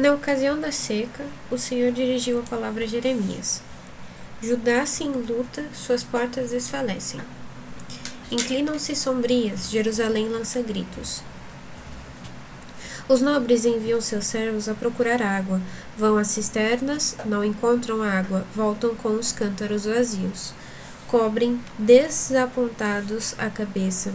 Na ocasião da seca, o Senhor dirigiu a palavra a Jeremias. Judá se enluta, suas portas desfalecem. Inclinam-se sombrias, Jerusalém lança gritos. Os nobres enviam seus servos a procurar água, vão às cisternas, não encontram água, voltam com os cântaros vazios. Cobrem desapontados a cabeça.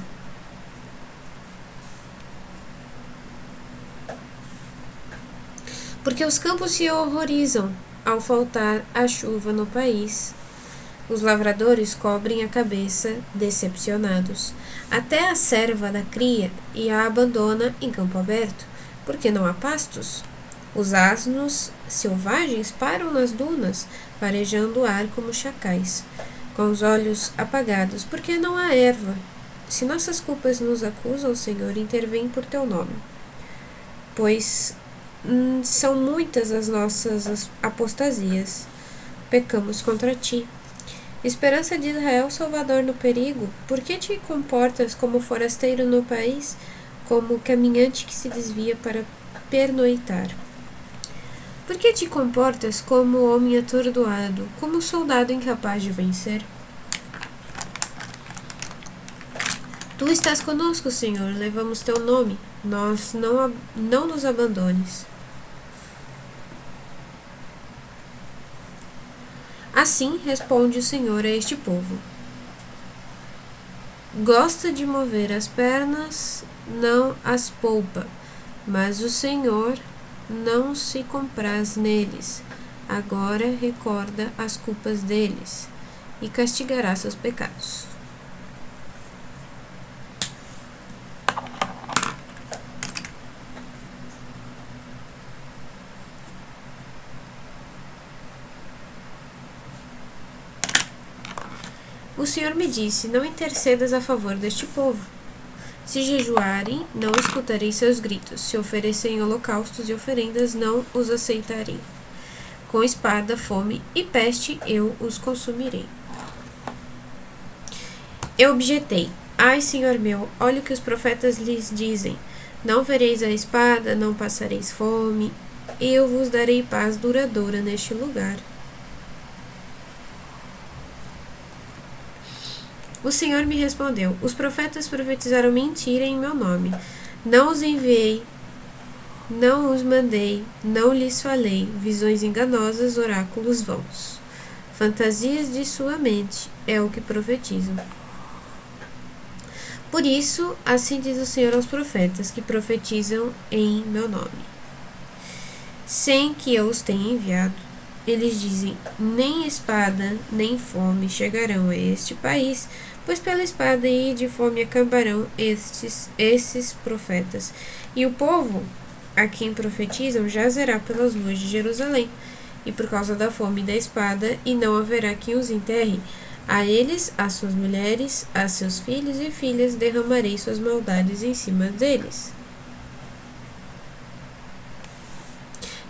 Porque os campos se horrorizam ao faltar a chuva no país. Os lavradores cobrem a cabeça, decepcionados. Até a serva da cria e a abandona em campo aberto, porque não há pastos. Os asnos selvagens param nas dunas, farejando o ar como chacais, com os olhos apagados, porque não há erva. Se nossas culpas nos acusam, Senhor, intervém por teu nome. Pois são muitas as nossas apostasias. Pecamos contra ti. Esperança de Israel, Salvador no perigo, por que te comportas como forasteiro no país, como caminhante que se desvia para pernoitar? Por que te comportas como homem atordoado, como soldado incapaz de vencer? Tu estás conosco, Senhor, levamos teu nome, nós não nos abandones. Assim responde o Senhor a este povo. Gosta de mover as pernas, não as poupa, mas o Senhor não se compraz neles. Agora recorda as culpas deles e castigará seus pecados. O Senhor me disse, não intercedas a favor deste povo. Se jejuarem, não escutarei seus gritos. Se oferecerem holocaustos e oferendas, não os aceitarei. Com espada, fome e peste, eu os consumirei. Eu objetei. Ai, Senhor meu, olha o que os profetas lhes dizem. Não vereis a espada, não passareis fome. Eu vos darei paz duradoura neste lugar. O Senhor me respondeu, os profetas profetizaram mentira em meu nome. Não os enviei, não os mandei, não lhes falei, visões enganosas, oráculos vãos. Fantasias de sua mente é o que profetizam. Por isso, assim diz o Senhor aos profetas que profetizam em meu nome, sem que eu os tenha enviado. Eles dizem, nem espada, nem fome chegarão a este país, pois pela espada e de fome acabarão esses profetas. E o povo a quem profetizam jazerá pelas ruas de Jerusalém, e por causa da fome e da espada, e não haverá quem os enterre. A eles, a suas mulheres, a seus filhos e filhas, derramarei suas maldades em cima deles.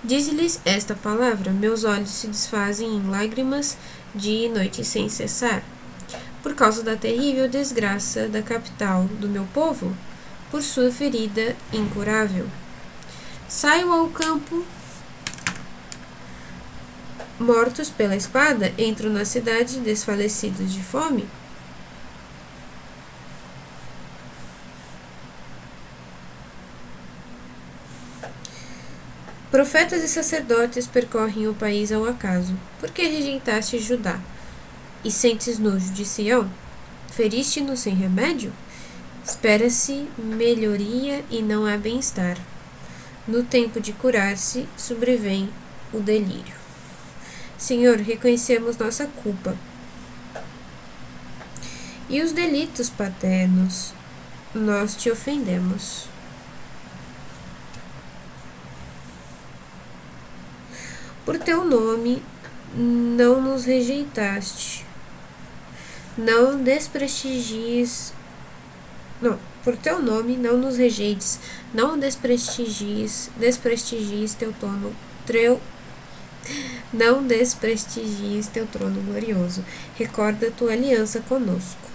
Dize-lhes esta palavra, meus olhos se desfazem em lágrimas dia e noite sem cessar, por causa da terrível desgraça da capital do meu povo, por sua ferida incurável. Saiam ao campo, mortos pela espada, entram na cidade desfalecidos de fome. Profetas e sacerdotes percorrem o país ao acaso. Por que rejeitaste Judá? E sentes nojo de Sião? Feriste-no sem remédio? Espera-se melhoria e não há bem-estar. No tempo de curar-se, sobrevém o delírio. Senhor, reconhecemos nossa culpa e os delitos paternos. Nós te ofendemos. Por teu nome não nos rejeitaste. Não desprestigies. Não, por teu nome não nos rejeites. Não desprestigies teu trono. Não desprestigies teu trono glorioso. Recorda tua aliança conosco.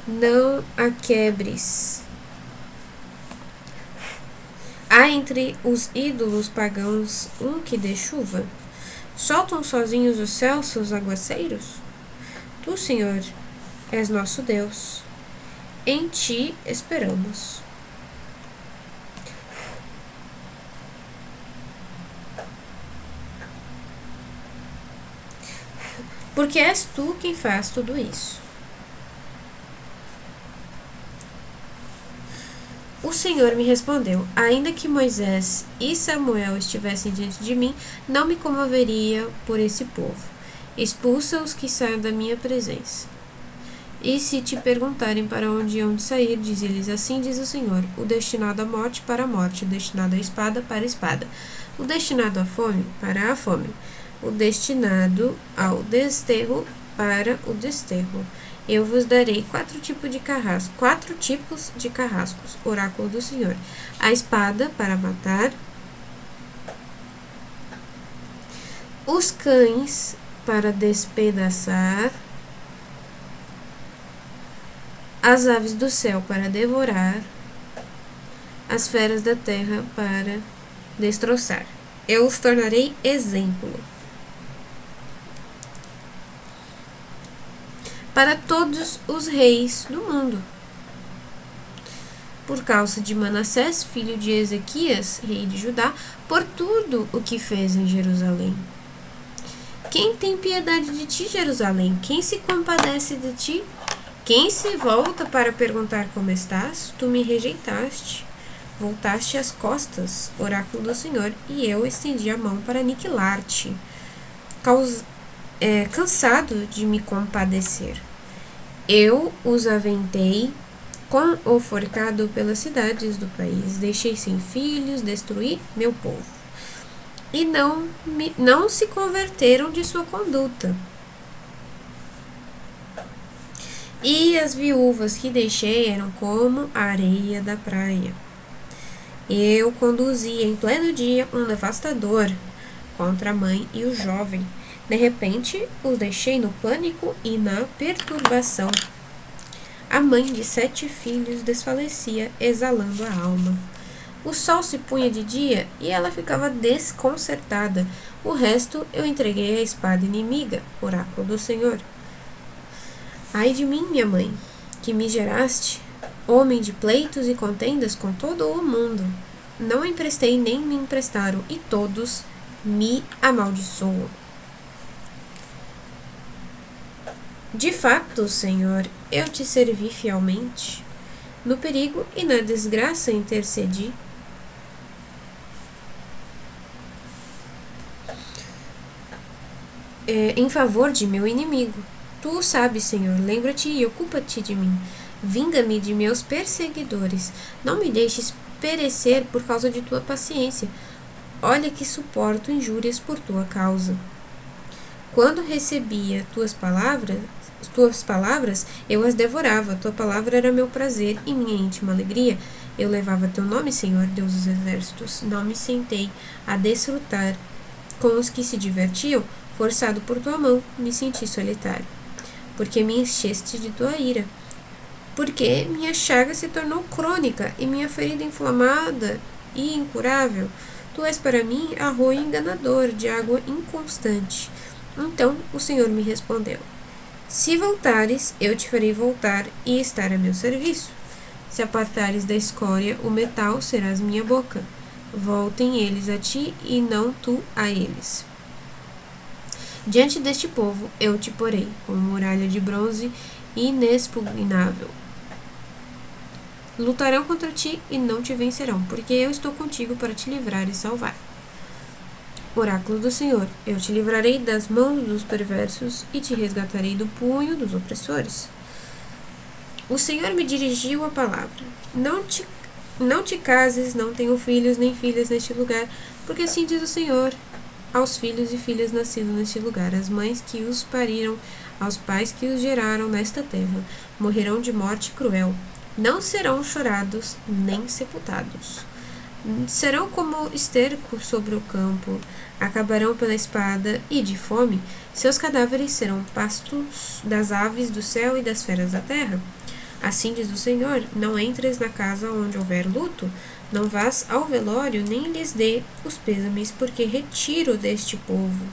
Não a quebres. Há entre os ídolos pagãos um que dê chuva? Soltam sozinhos os céus seus aguaceiros? Tu, Senhor, és nosso Deus. Em ti esperamos. Porque és tu quem faz tudo isso. O Senhor me respondeu: ainda que Moisés e Samuel estivessem diante de mim, não me comoveria por esse povo. Expulsa os que saiam da minha presença. E se te perguntarem para onde hão de sair, dize-lhes: assim diz o Senhor: o destinado à morte, para a morte; o destinado à espada, para a espada; o destinado à fome, para a fome; o destinado ao desterro, para o desterro. Eu vos darei 4 tipos de carrascos, oráculo do Senhor: a espada para matar, os cães para despedaçar, as aves do céu para devorar, as feras da terra para destroçar. Eu os tornarei exemplo para todos os reis do mundo. Por causa de Manassés, filho de Ezequias, rei de Judá, por tudo o que fez em Jerusalém. Quem tem piedade de ti, Jerusalém? Quem se compadece de ti? Quem se volta para perguntar como estás? Tu me rejeitaste. Voltaste as costas, oráculo do Senhor, e eu estendi a mão para aniquilar-te. Cansado de me compadecer, eu os aventei com o forcado pelas cidades do país, deixei sem filhos, destruí meu povo, e não se converteram de sua conduta. E as viúvas que deixei eram como a areia da praia. Eu conduzi em pleno dia um devastador contra a mãe e o jovem. De repente, os deixei no pânico e na perturbação. A mãe de 7 filhos desfalecia, exalando a alma. O sol se punha de dia e ela ficava desconcertada. O resto eu entreguei à espada inimiga, oráculo do Senhor. Ai de mim, minha mãe, que me geraste, homem de pleitos e contendas com todo o mundo. Não emprestei nem me emprestaram, e todos me amaldiçoam. De fato, Senhor, eu te servi fielmente. No perigo e na desgraça intercedi. Em favor de meu inimigo. Tu o sabes, Senhor, lembra-te e ocupa-te de mim. Vinga-me de meus perseguidores. Não me deixes perecer por causa de tua paciência. Olha que suporto injúrias por tua causa. Quando recebia tuas palavras, eu as devorava. Tua palavra era meu prazer e minha íntima alegria. Eu levava teu nome, Senhor, Deus dos exércitos. Não me sentei a desfrutar com os que se divertiam. Forçado por tua mão, me senti solitário. Porque me encheste de tua ira. Porque minha chaga se tornou crônica e minha ferida inflamada e incurável. Tu és para mim arroio enganador, de água inconstante. Então o Senhor me respondeu: se voltares, eu te farei voltar e estar a meu serviço. Se apartares da escória o metal, serás minha boca. Voltem eles a ti e não tu a eles. Diante deste povo eu te porei, como muralha de bronze inexpugnável. Lutarão contra ti e não te vencerão, porque eu estou contigo para te livrar e salvar. Oráculo do Senhor, eu te livrarei das mãos dos perversos e te resgatarei do punho dos opressores. O Senhor me dirigiu a palavra: não te cases, não tenho filhos nem filhas neste lugar, porque assim diz o Senhor aos filhos e filhas nascidos neste lugar, às mães que os pariram, aos pais que os geraram nesta terra, morrerão de morte cruel, não serão chorados nem sepultados. Serão como esterco sobre o campo, acabarão pela espada e de fome, seus cadáveres serão pastos das aves do céu e das feras da terra. Assim diz o Senhor: não entres na casa onde houver luto, não vás ao velório, nem lhes dê os pêsames, porque retiro deste povo.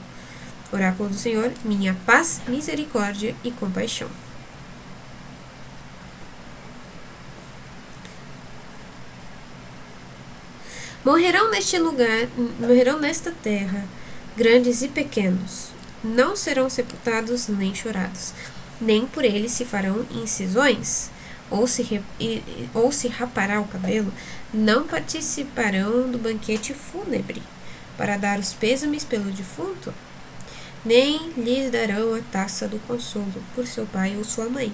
Oráculo do Senhor, minha paz, misericórdia e compaixão. Morrerão nesta terra, grandes e pequenos, não serão sepultados nem chorados, nem por eles se farão incisões, ou se rapará o cabelo, não participarão do banquete fúnebre, para dar os pêsames pelo defunto, nem lhes darão a taça do consolo por seu pai ou sua mãe.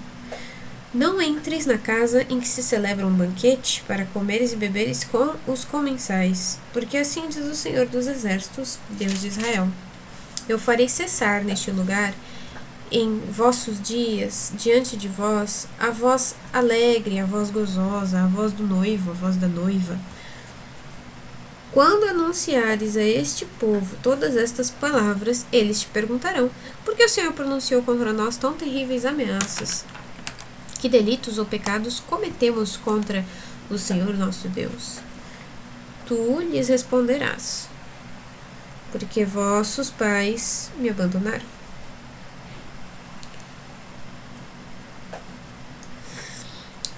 Não entres na casa em que se celebra um banquete para comeres e beberes com os comensais, porque assim diz o Senhor dos Exércitos, Deus de Israel: eu farei cessar neste lugar, em vossos dias, diante de vós, a voz alegre, a voz gozosa, a voz do noivo, a voz da noiva. Quando anunciares a este povo todas estas palavras, eles te perguntarão: por que o Senhor pronunciou contra nós tão terríveis ameaças? Que delitos ou pecados cometemos contra o Senhor nosso Deus? Tu lhes responderás: porque vossos pais me abandonaram.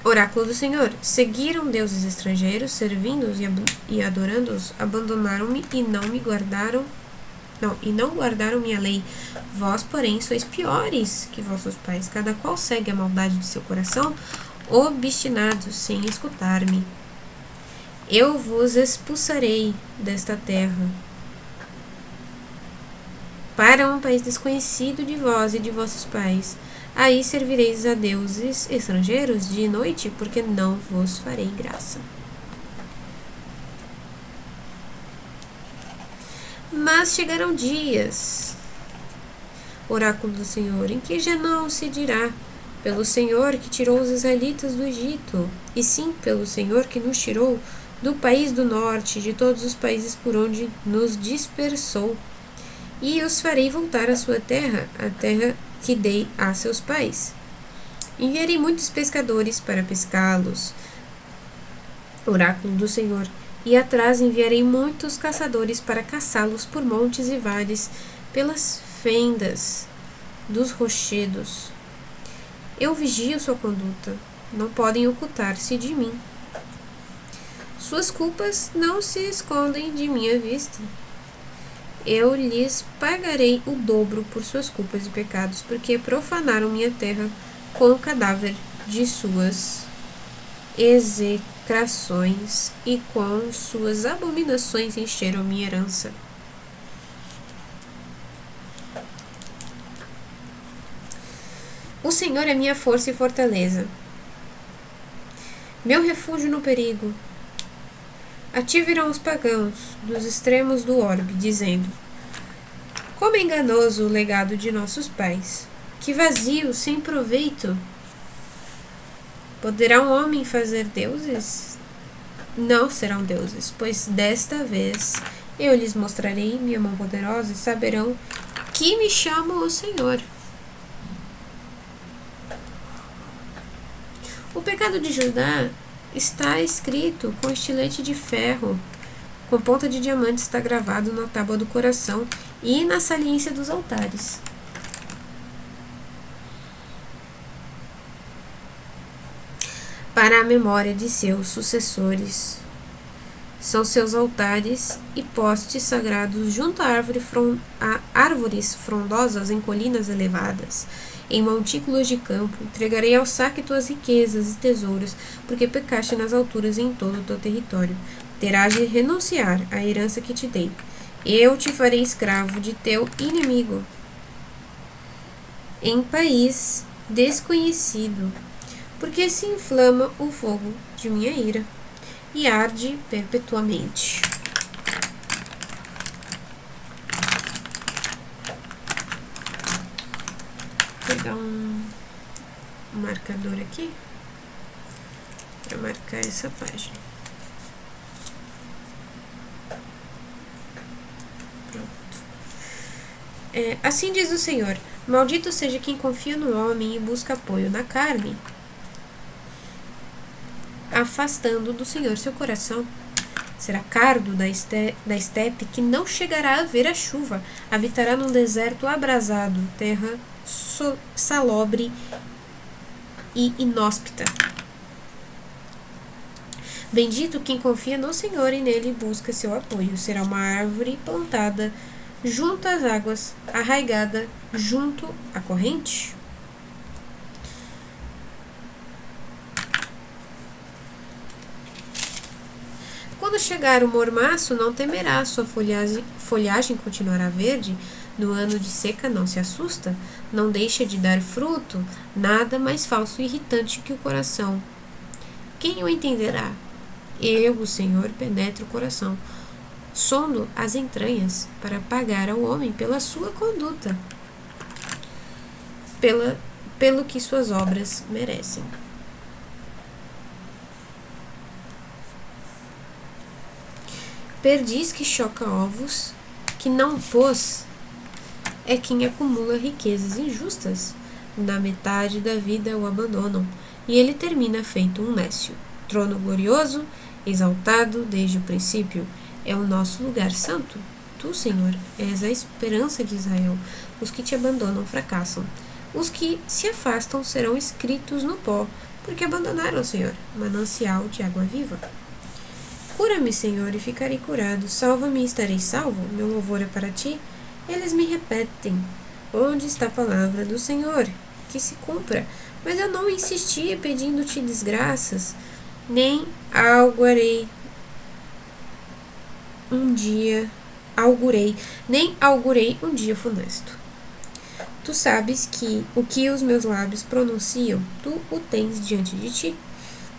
Oráculo do Senhor: seguiram deuses estrangeiros, servindo-os e adorando-os, abandonaram-me e não guardaram minha lei. Vós, porém, sois piores que vossos pais, cada qual segue a maldade de seu coração, obstinados sem escutar-me. Eu vos expulsarei desta terra para um país desconhecido de vós e de vossos pais. Aí servireis a deuses estrangeiros de noite, porque não vos farei graça. Mas chegarão dias, oráculo do Senhor, em que já não se dirá: pelo Senhor que tirou os israelitas do Egito, e sim pelo Senhor que nos tirou do país do norte, de todos os países por onde nos dispersou, e os farei voltar à sua terra, a terra que dei a seus pais. Enviarei muitos pescadores para pescá-los, oráculo do Senhor, e atrás enviarei muitos caçadores para caçá-los por montes e vales, pelas fendas dos rochedos. Eu vigio sua conduta, não podem ocultar-se de mim. Suas culpas não se escondem de minha vista. Eu lhes pagarei o dobro por suas culpas e pecados, porque profanaram minha terra com o cadáver de suas execrações e com suas abominações encheram minha herança. O Senhor é minha força e fortaleza, meu refúgio no perigo. A ti virão os pagãos dos extremos do orbe, dizendo: como é enganoso o legado de nossos pais, que vazio, sem proveito. Poderá um homem fazer deuses? Não serão deuses, pois desta vez eu lhes mostrarei minha mão poderosa e saberão que me chamo o Senhor. O pecado de Judá está escrito com estilete de ferro, com ponta de diamante está gravado na tábua do coração e na saliência dos altares. Para a memória de seus sucessores, são seus altares e postes sagrados junto a árvores frondosas em colinas elevadas. Em montículos de campo, entregarei ao saque tuas riquezas e tesouros, porque pecaste nas alturas em todo o teu território. Terás de renunciar à herança que te dei. Eu te farei escravo de teu inimigo, em país desconhecido, porque se inflama o fogo de minha ira e arde perpetuamente. Vou pegar um marcador aqui para marcar essa página. Pronto. Assim diz o Senhor: maldito seja quem confia no homem e busca apoio na carne. afastando do Senhor seu coração. Será cardo da estepe que não chegará a ver a chuva, habitará num deserto abrasado, terra salobre e inóspita. Bendito quem confia no Senhor e nele busca seu apoio. Será uma árvore plantada junto às águas, arraigada junto à corrente. Quando chegar o mormaço, não temerá, sua folhagem continuará verde. No ano de seca não se assusta, não deixa de dar fruto, nada mais falso e irritante que o coração. Quem o entenderá? Eu, o Senhor, penetro o coração, sondo as entranhas para pagar ao homem pela sua conduta, pelo que suas obras merecem. Perdiz que choca ovos, que não pôs, é quem acumula riquezas injustas. Na metade da vida o abandonam, e ele termina feito um nécio. Trono glorioso, exaltado desde o princípio, é o nosso lugar santo. Tu, Senhor, és a esperança de Israel. Os que te abandonam fracassam. Os que se afastam serão escritos no pó, porque abandonaram o Senhor, manancial de água viva. Cura-me, Senhor, e ficarei curado. Salva-me e estarei salvo. Meu louvor é para ti. Eles me repetem: onde está a palavra do Senhor? Que se cumpra. Mas eu não insisti pedindo-te desgraças, nem augurei um dia funesto. Tu sabes que o que os meus lábios pronunciam, tu o tens diante de ti.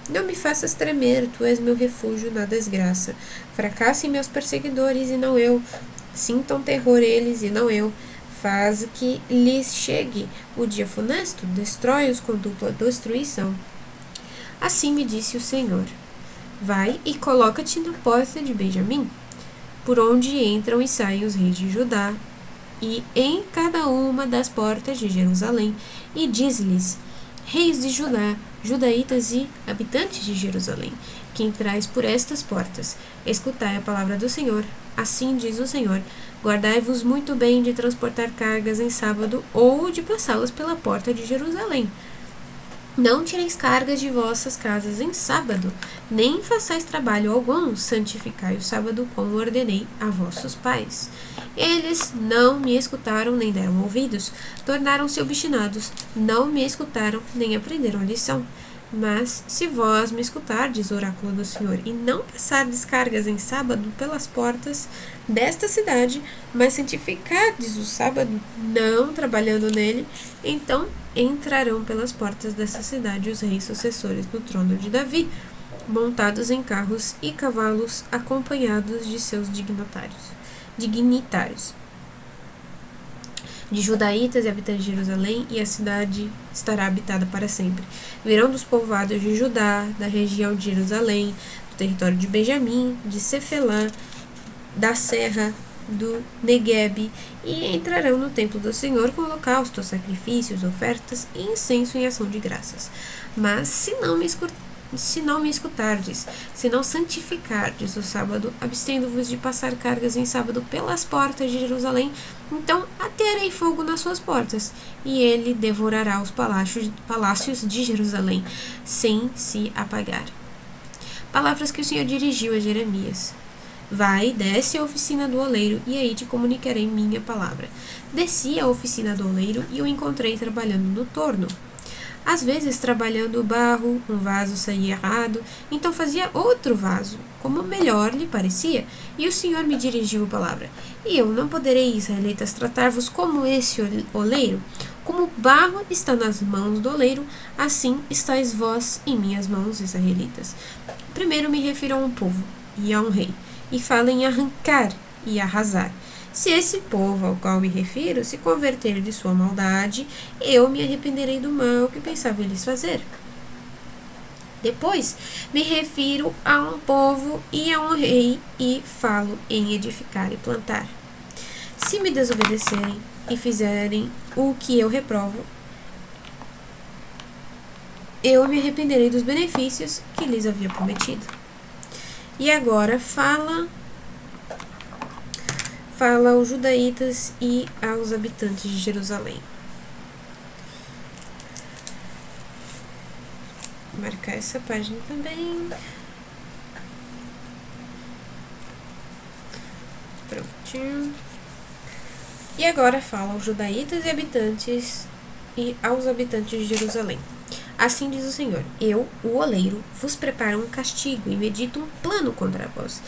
Não me faças tremer, tu és meu refúgio na desgraça. Fracassem meus perseguidores e não eu. Sintam terror eles e não eu. Faz que lhes chegue o dia funesto, destrói-os com dupla destruição. Assim me disse o Senhor: vai e coloca-te na porta de Benjamim, por onde entram e saem os reis de Judá, e em cada uma das portas de Jerusalém, e diz-lhes: reis de Judá, judaítas e habitantes de Jerusalém, que entrais por estas portas, escutai a palavra do Senhor. Assim diz o Senhor: guardai-vos muito bem de transportar cargas em sábado ou de passá-las pela porta de Jerusalém. Não tireis cargas de vossas casas em sábado, nem façais trabalho algum, santificai o sábado como ordenei a vossos pais. Eles não me escutaram nem deram ouvidos, tornaram-se obstinados, não me escutaram nem aprenderam a lição. Mas se vós me escutardes, oráculo do Senhor, e não passardes cargas em sábado pelas portas desta cidade, mas santificardes o sábado, não trabalhando nele, então entrarão pelas portas dessa cidade os reis sucessores do trono de Davi, montados em carros e cavalos, acompanhados de seus dignitários. De judaítas e habitantes de Jerusalém, e a cidade estará habitada para sempre. Virão dos povoados de Judá, da região de Jerusalém, do território de Benjamim, de Cefelã, da serra do Neguebe, e entrarão no templo do Senhor com holocaustos, sacrifícios, ofertas e incenso em ação de graças. Mas se não me escutardes, se não santificardes o sábado, abstendo-vos de passar cargas em sábado pelas portas de Jerusalém, então atearei fogo nas suas portas, e ele devorará os palácios de Jerusalém, sem se apagar. Palavras que o Senhor dirigiu a Jeremias. Vai, desce à oficina do oleiro, e aí te comunicarei minha palavra. Desci à oficina do oleiro e o encontrei trabalhando no torno. Às vezes, trabalhando o barro, um vaso saía errado, então fazia outro vaso, como melhor lhe parecia, e o Senhor me dirigiu a palavra. E eu não poderei, israelitas, tratar-vos como esse oleiro? Como o barro está nas mãos do oleiro, assim estáis vós em minhas mãos, israelitas. Primeiro me refiro a um povo e a um rei, e falo em arrancar e arrasar. Se esse povo ao qual me refiro se converter de sua maldade, eu me arrependerei do mal que pensava eles fazer. Depois, me refiro a um povo e a um rei e falo em edificar e plantar. Se me desobedecerem e fizerem o que eu reprovo, eu me arrependerei dos benefícios que lhes havia prometido. E agora fala aos judaítas e aos habitantes de Jerusalém. Vou marcar essa página também. Prontinho. E agora fala aos judaítas e aos habitantes de Jerusalém. Assim diz o Senhor: eu, o oleiro, vos preparo um castigo e medito um plano contra vós,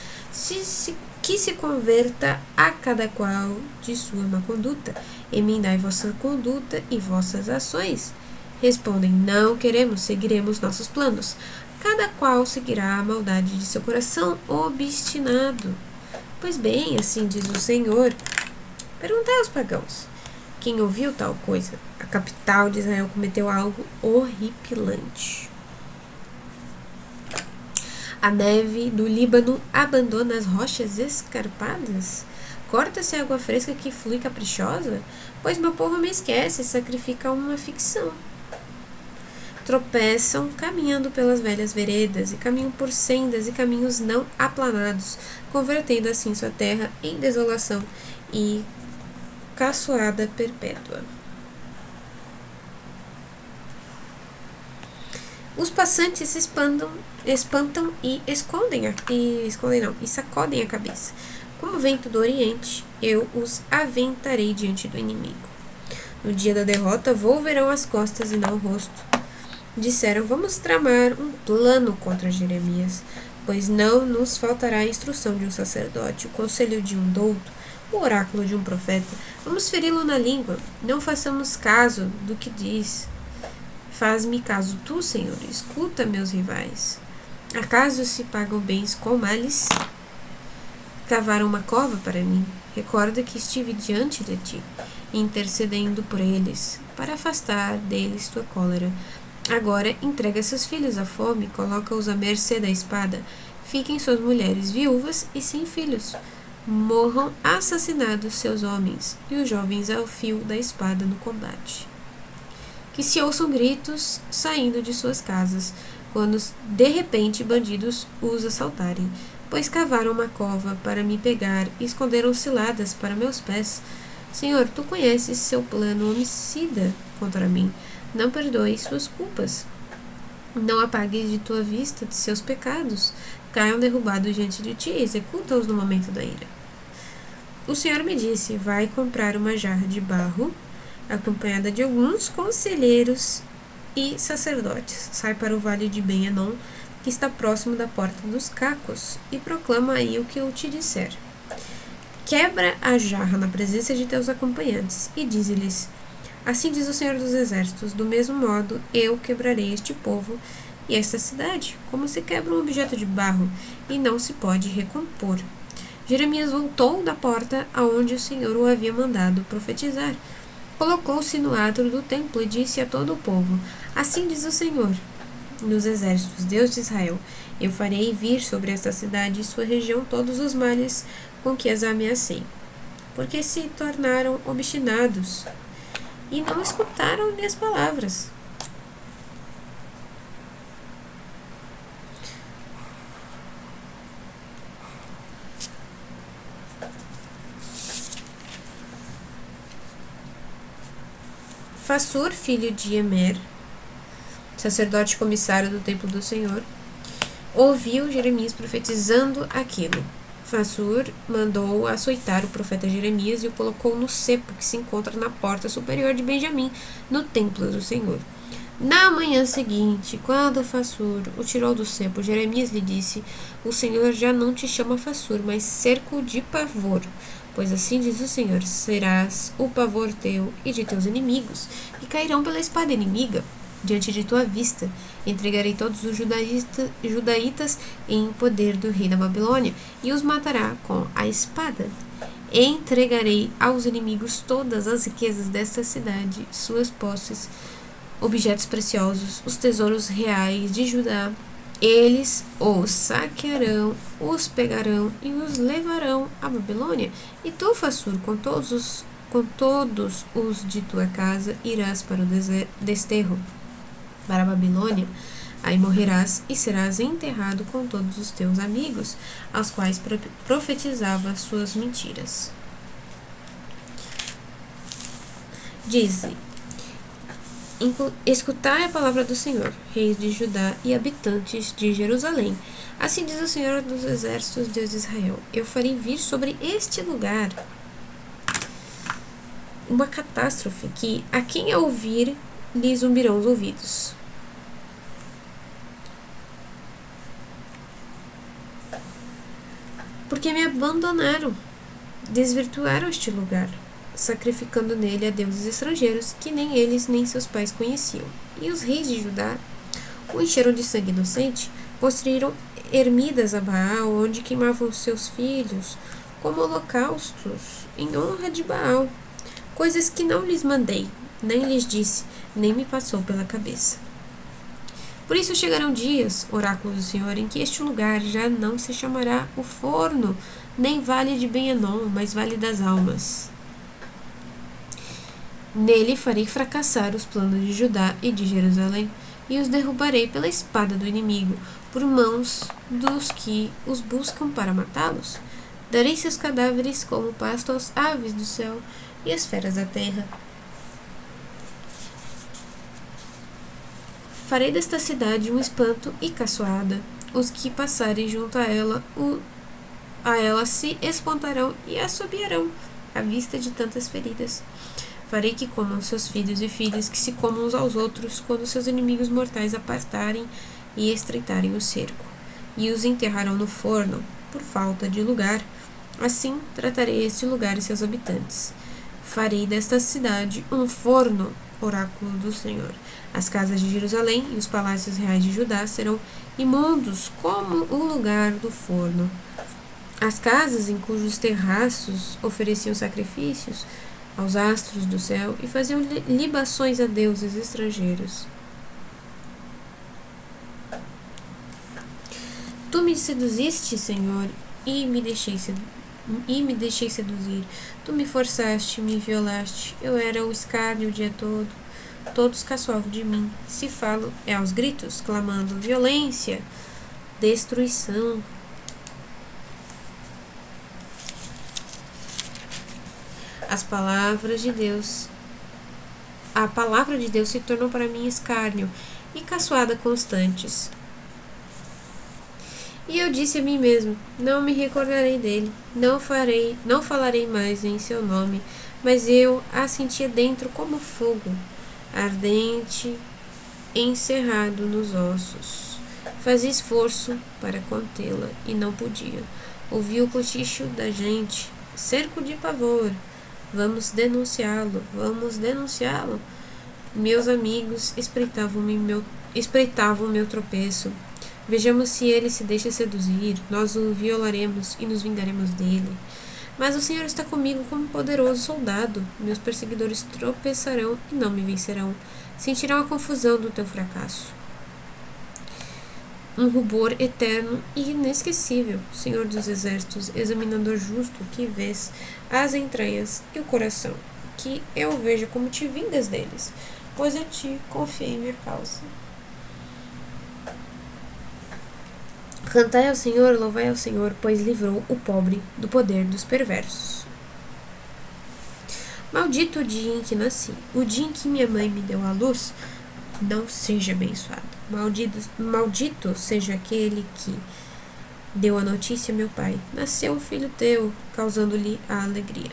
que se converta a cada qual de sua má conduta. Emendai vossa conduta e vossas ações. Respondem: não queremos, seguiremos nossos planos. Cada qual seguirá a maldade de seu coração obstinado. Pois bem, assim diz o Senhor. Perguntai aos pagãos: quem ouviu tal coisa? A capital de Israel cometeu algo horripilante. A neve do Líbano abandona as rochas escarpadas? Corta-se a água fresca que flui caprichosa? Pois meu povo me esquece e sacrifica uma ficção. Tropeçam caminhando pelas velhas veredas e caminham por sendas e caminhos não aplanados, convertendo assim sua terra em desolação e caçoada perpétua. Os passantes se espantam e sacodem a cabeça. Como vento do Oriente, eu os aventarei diante do inimigo. No dia da derrota, volverão as costas e não o rosto. Disseram: vamos tramar um plano contra Jeremias, pois não nos faltará a instrução de um sacerdote, o conselho de um douto, o oráculo de um profeta. Vamos feri-lo na língua, não façamos caso do que diz. Faz-me caso tu, Senhor, escuta meus rivais. Acaso se pagam bens com males? Cavaram uma cova para mim. Recorda que estive diante de ti, intercedendo por eles, para afastar deles tua cólera. Agora entrega seus filhos à fome, coloca-os à mercê da espada. Fiquem suas mulheres viúvas e sem filhos. Morram assassinados seus homens, e os jovens ao fio da espada no combate. Que se ouçam gritos saindo de suas casas, quando de repente bandidos os assaltarem, pois cavaram uma cova para me pegar e esconderam ciladas para meus pés. Senhor, tu conheces seu plano homicida contra mim. Não perdoes suas culpas. Não apagues de tua vista de seus pecados. Caiam derrubados diante de ti e executa-os no momento da ira. O Senhor me disse: vai comprar uma jarra de barro, acompanhada de alguns conselheiros e sacerdotes. Sai para o vale de Ben-Enom, que está próximo da porta dos cacos, e proclama aí o que eu te disser. Quebra a jarra na presença de teus acompanhantes, e dize-lhes: assim diz o Senhor dos Exércitos, do mesmo modo eu quebrarei este povo e esta cidade, como se quebra um objeto de barro, e não se pode recompor. Jeremias voltou da porta aonde o Senhor o havia mandado profetizar. Colocou-se no átrio do templo e disse a todo o povo: assim diz o Senhor dos Exércitos, Deus de Israel: eu farei vir sobre esta cidade e sua região todos os males com que as ameacei, porque se tornaram obstinados e não escutaram minhas palavras. Fassur, filho de Emer, sacerdote comissário do templo do Senhor, ouviu Jeremias profetizando aquilo. Fassur mandou açoitar o profeta Jeremias e o colocou no cepo que se encontra na porta superior de Benjamim, no templo do Senhor. Na manhã seguinte, quando Fassur o tirou do cepo, Jeremias lhe disse: o Senhor já não te chama Fassur, mas cerco de pavor. Pois assim diz o Senhor: serás o pavor teu e de teus inimigos, que cairão pela espada inimiga diante de tua vista. Entregarei todos os judaítas em poder do rei da Babilônia, e os matará com a espada. Entregarei aos inimigos todas as riquezas desta cidade, suas posses, objetos preciosos, os tesouros reais de Judá. Eles os saquearão, os pegarão e os levarão à Babilônia. E tu, Fassur, com todos os de tua casa, irás para o desterro. para a Babilônia, aí morrerás e serás enterrado com todos os teus amigos, aos quais profetizava as suas mentiras. Dize: escutai a palavra do Senhor, reis de Judá e habitantes de Jerusalém. Assim diz o Senhor dos exércitos, Deus de Israel: eu farei vir sobre este lugar uma catástrofe que, a quem a ouvir, lhe zumbirão os ouvidos. Porque me abandonaram, desvirtuaram este lugar, sacrificando nele a deuses estrangeiros que nem eles nem seus pais conheciam. E os reis de Judá o encheram de sangue inocente, construíram ermidas a Baal, onde queimavam seus filhos como holocaustos em honra de Baal, coisas que não lhes mandei, nem lhes disse, nem me passou pela cabeça. Por isso chegarão dias, oráculo do Senhor, em que este lugar já não se chamará o forno, nem vale de Ben-Enom, mas vale das almas. Nele farei fracassar os planos de Judá e de Jerusalém, e os derrubarei pela espada do inimigo, por mãos dos que os buscam para matá-los. Darei seus cadáveres como pasto às aves do céu e às feras da terra. Farei desta cidade um espanto e caçoada. Os que passarem junto a ela se espantarão e assobiarão à vista de tantas feridas. Farei que comam seus filhos e filhas, que se comam uns aos outros, quando seus inimigos mortais apartarem e estreitarem o cerco, e os enterrarão no forno, por falta de lugar. Assim tratarei este lugar e seus habitantes. Farei desta cidade um forno, oráculo do Senhor. As casas de Jerusalém e os palácios reais de Judá serão imundos como o lugar do forno. As casas em cujos terraços ofereciam sacrifícios aos astros do céu e faziam libações a deuses estrangeiros. Tu me seduziste, Senhor, e me deixei seduzir. Tu me forçaste, me violaste. Eu era o escárnio o dia todo. Todos caçoavam de mim. Se falo, é aos gritos, clamando violência, destruição. A palavra de Deus se tornou para mim escárnio e caçoada constantes. E eu disse a mim mesmo: não me recordarei dele, não falarei mais em seu nome, mas eu a sentia dentro como fogo, ardente, encerrado nos ossos. Fazia esforço para contê-la e não podia. Ouvi o cochicho da gente, cerco de pavor. Vamos denunciá-lo, vamos denunciá-lo. Meus amigos espreitavam meu tropeço. Vejamos se ele se deixa seduzir, nós o violaremos e nos vingaremos dele. Mas o Senhor está comigo como um poderoso soldado. Meus perseguidores tropeçarão e não me vencerão. Sentirão a confusão do teu fracasso. Um rubor eterno e inesquecível, Senhor dos exércitos, examinador justo, que vês as entranhas e o coração, que eu vejo como te vingas deles, pois a ti confiei minha causa. Cantai ao Senhor, louvai ao Senhor, pois livrou o pobre do poder dos perversos. Maldito o dia em que nasci, o dia em que minha mãe me deu à luz, não seja abençoado. Maldito seja aquele que deu a notícia a meu pai. Nasceu um filho teu, causando-lhe a alegria.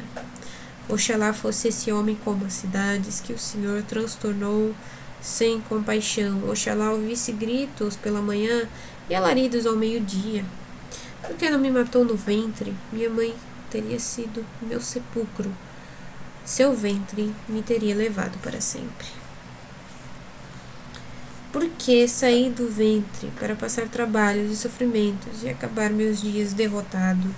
Oxalá fosse esse homem como as cidades que o Senhor transtornou sem compaixão. Oxalá ouvisse gritos pela manhã e alaridos ao meio-dia. Por que não me matou no ventre? Minha mãe teria sido meu sepulcro. Seu ventre me teria levado para sempre. Por que saí do ventre para passar trabalhos e sofrimentos e acabar meus dias derrotado?